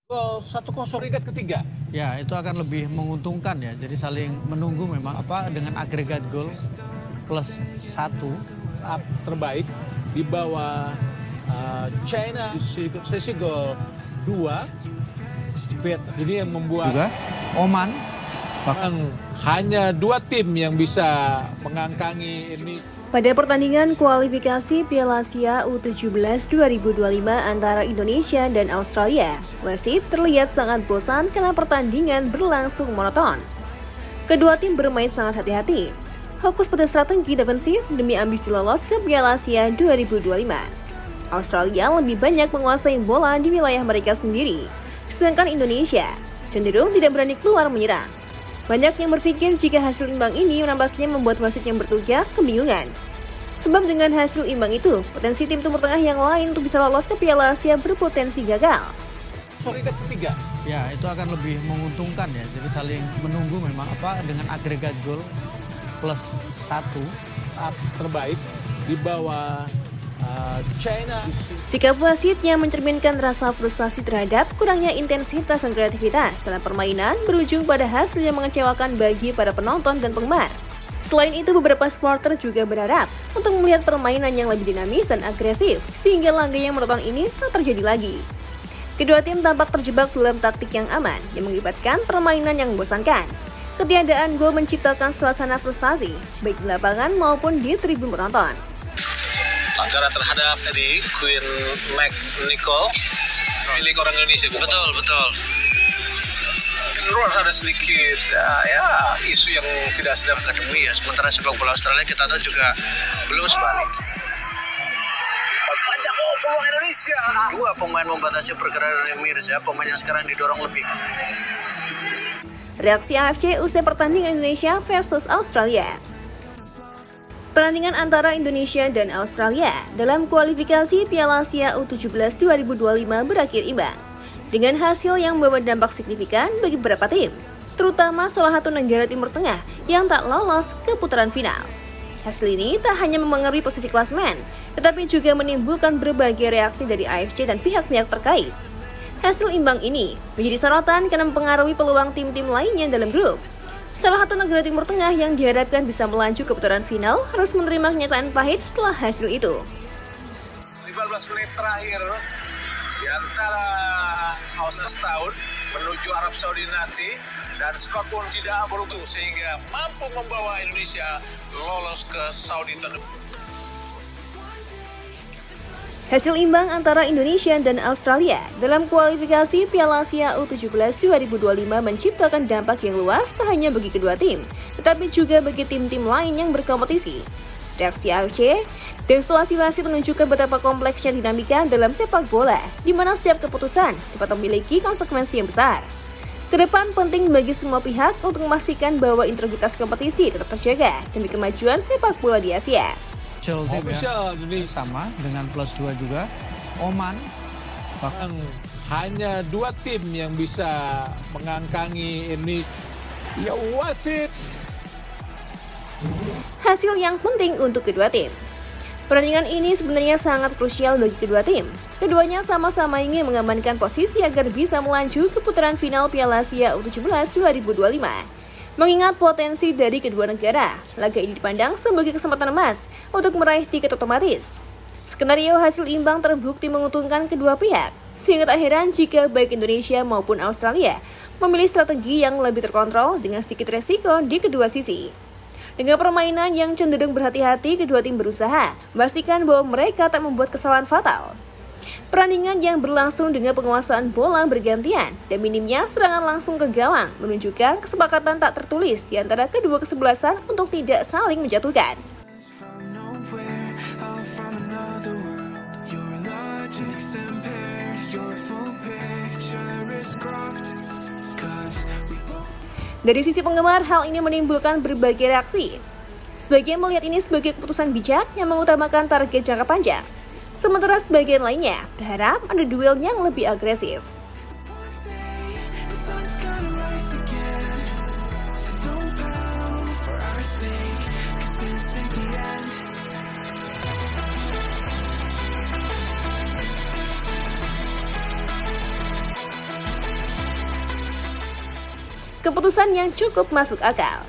Gol 1-0 peringkat ketiga. Ya, itu akan lebih menguntungkan ya. Jadi saling menunggu memang dengan agregat gol plus 1 terbaik di bawah China sesi gol 2. Vietnam ini yang membuat juga Oman. Bahkan hanya 2 tim yang bisa mengangkangi ini. Pada pertandingan kualifikasi Piala Asia U17 2025 antara Indonesia dan Australia, wasit terlihat sangat bosan karena pertandingan berlangsung monoton. Kedua tim bermain sangat hati-hati, fokus pada strategi defensif demi ambisi lolos ke Piala Asia 2025. Australia lebih banyak menguasai bola di wilayah mereka sendiri, sedangkan Indonesia cenderung tidak berani keluar menyerang. Banyak yang berpikir jika hasil imbang ini nampaknya membuat wasit yang bertugas kebingungan. Sebab dengan hasil imbang itu, potensi tim Timur Tengah yang lain untuk bisa lolos ke Piala Asia berpotensi gagal. Peringkat ketiga. Ya, itu akan lebih menguntungkan ya. Jadi saling menunggu memang dengan agregat gol plus 1 terbaik di bawah China. Sikap wasitnya mencerminkan rasa frustasi terhadap kurangnya intensitas dan kreativitas dalam permainan berujung pada hasil yang mengecewakan bagi para penonton dan penggemar. Selain itu, beberapa supporter juga berharap untuk melihat permainan yang lebih dinamis dan agresif sehingga laga yang menonton ini tak terjadi lagi. Kedua tim tampak terjebak dalam taktik yang aman yang mengakibatkan permainan yang membosankan. Ketiadaan gol menciptakan suasana frustasi baik di lapangan maupun di tribun penonton. Pelanggaran terhadap tadi Queen McNichol milik orang Indonesia. Betul. Luar ada sedikit isu yang tidak sedang akademi ya. Sementara sepak bola Australia kita tahu juga belum sebalik. Panjang peluang Indonesia. 2 pemain membatasi pergerakan Mirza, pemain yang sekarang didorong lebih. Reaksi AFC usai pertandingan Indonesia versus Australia. Pertandingan antara Indonesia dan Australia dalam kualifikasi Piala Asia U17 2025 berakhir imbang, dengan hasil yang membawa dampak signifikan bagi beberapa tim, terutama salah satu negara Timur Tengah yang tak lolos ke putaran final. Hasil ini tak hanya memengaruhi posisi klasemen, tetapi juga menimbulkan berbagai reaksi dari AFC dan pihak-pihak terkait. Hasil imbang ini menjadi sorotan karena mempengaruhi peluang tim-tim lainnya dalam grup. Salah satu negara Timur Tengah yang diharapkan bisa melaju ke putaran final harus menerima kenyataan pahit setelah hasil itu. 15 menit terakhir di antara Australia tahun menuju Arab Saudi nanti, dan skor pun tidak beruntung sehingga mampu membawa Indonesia lolos ke Saudi tahun depan. Hasil imbang antara Indonesia dan Australia dalam kualifikasi Piala Asia U17 2025 menciptakan dampak yang luas tak hanya bagi kedua tim, tetapi juga bagi tim-tim lain yang berkompetisi. Reaksi AFC dan situasi wasit menunjukkan betapa kompleksnya dinamika dalam sepak bola, di mana setiap keputusan dapat memiliki konsekuensi yang besar. Kedepan penting bagi semua pihak untuk memastikan bahwa integritas kompetisi tetap terjaga demi kemajuan sepak bola di Asia. Official Indonesia sama dengan plus 2 juga Oman. Bahkan hanya 2 tim yang bisa mengangkangi ini. Ya, wasit. Hasil yang penting untuk kedua tim. Pertandingan ini sebenarnya sangat krusial bagi kedua tim. Keduanya sama-sama ingin mengamankan posisi agar bisa melaju ke putaran final Piala Asia U17 2025. Mengingat potensi dari kedua negara, laga ini dipandang sebagai kesempatan emas untuk meraih tiket otomatis. Skenario hasil imbang terbukti menguntungkan kedua pihak, sehingga tak heran jika baik Indonesia maupun Australia memilih strategi yang lebih terkontrol dengan sedikit resiko di kedua sisi. Dengan permainan yang cenderung berhati-hati, kedua tim berusaha memastikan bahwa mereka tak membuat kesalahan fatal. Pertandingan yang berlangsung dengan penguasaan bola bergantian dan minimnya serangan langsung ke gawang menunjukkan kesepakatan tak tertulis di antara kedua kesebelasan untuk tidak saling menjatuhkan. Dari sisi penggemar, hal ini menimbulkan berbagai reaksi. Sebagian melihat ini sebagai keputusan bijak yang mengutamakan target jangka panjang. Sementara sebagian lainnya berharap ada duel yang lebih agresif. Keputusan yang cukup masuk akal.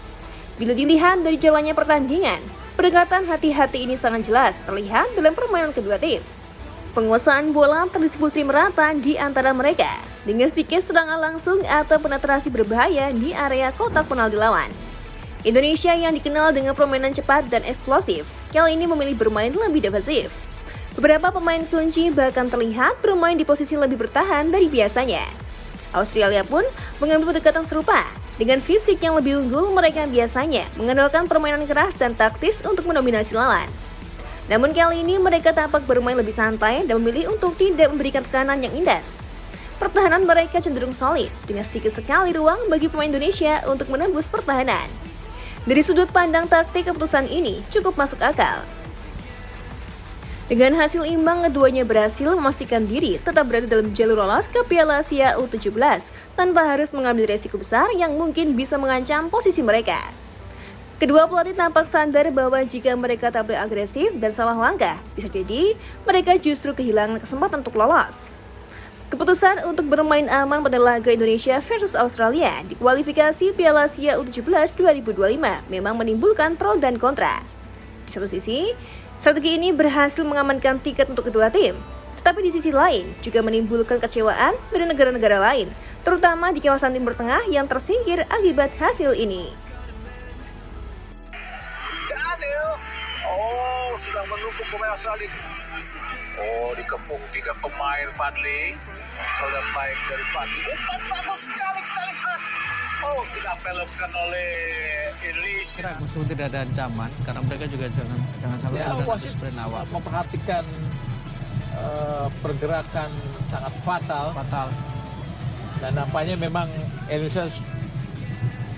Bila dilihat dari jalannya pertandingan, pendekatan hati-hati ini sangat jelas terlihat dalam permainan kedua tim. Penguasaan bola terdistribusi merata di antara mereka dengan sedikit serangan langsung atau penetrasi berbahaya di area kotak penalti lawan. Indonesia yang dikenal dengan permainan cepat dan eksplosif, kali ini memilih bermain lebih defensif. Beberapa pemain kunci bahkan terlihat bermain di posisi lebih bertahan dari biasanya. Australia pun mengambil pendekatan serupa. Dengan fisik yang lebih unggul, mereka biasanya mengandalkan permainan keras dan taktis untuk mendominasi lawan. Namun kali ini mereka tampak bermain lebih santai dan memilih untuk tidak memberikan tekanan yang intens. Pertahanan mereka cenderung solid, dengan sedikit sekali ruang bagi pemain Indonesia untuk menembus pertahanan. Dari sudut pandang taktik, keputusan ini cukup masuk akal. Dengan hasil imbang, keduanya berhasil memastikan diri tetap berada dalam jalur lolos ke Piala Asia U17 tanpa harus mengambil resiko besar yang mungkin bisa mengancam posisi mereka. Kedua pelatih tampak sadar bahwa jika mereka tampil agresif dan salah langkah, bisa jadi mereka justru kehilangan kesempatan untuk lolos. Keputusan untuk bermain aman pada laga Indonesia versus Australia di kualifikasi Piala Asia U17 2025 memang menimbulkan pro dan kontra. Di satu sisi, strategi ini berhasil mengamankan tiket untuk kedua tim, tetapi di sisi lain juga menimbulkan kecewaan dari negara-negara lain, terutama di kawasan Timur Tengah yang tersingkir akibat hasil ini. Sudah menunggu pemain Australia. Dikepung 3 pemain Fadli. Sudah baik dari Fadli. Bagus sekali kita lihat. Sudah pelopkan oleh Indonesia. Meskipun tidak ada ancaman, karena mereka juga jangan salah wasit sprint awal. memperhatikan pergerakan sangat fatal. Dan nampaknya memang Indonesia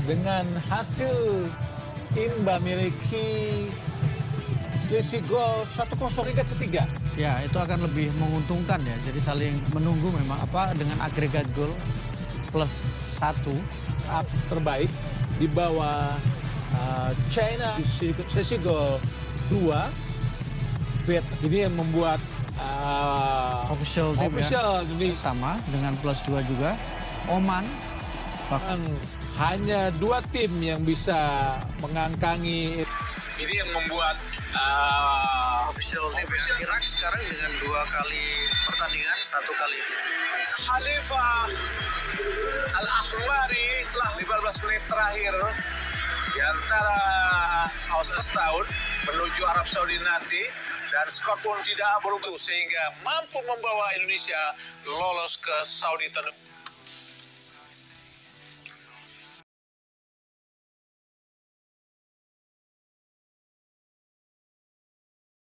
dengan hasil imbang memiliki selisih gol 1-0 hingga ketiga. Ya, itu akan lebih menguntungkan ya. Jadi saling menunggu memang dengan agregat gol plus 1 terbaik di bawah China selisih gol 2. Ini yang membuat official team ini sama dengan plus 2 juga. Oman bahkan hanya 2 tim yang bisa mengangkangi. Ini yang membuat official Irak sekarang dengan 2 kali pertandingan 1 kali. Khalifah Al-Ahmari telah 15 menit terakhir di antara Australia tahun menuju Arab Saudi nanti, dan skor pun tidak beruntung sehingga mampu membawa Indonesia lolos ke Saudi tahun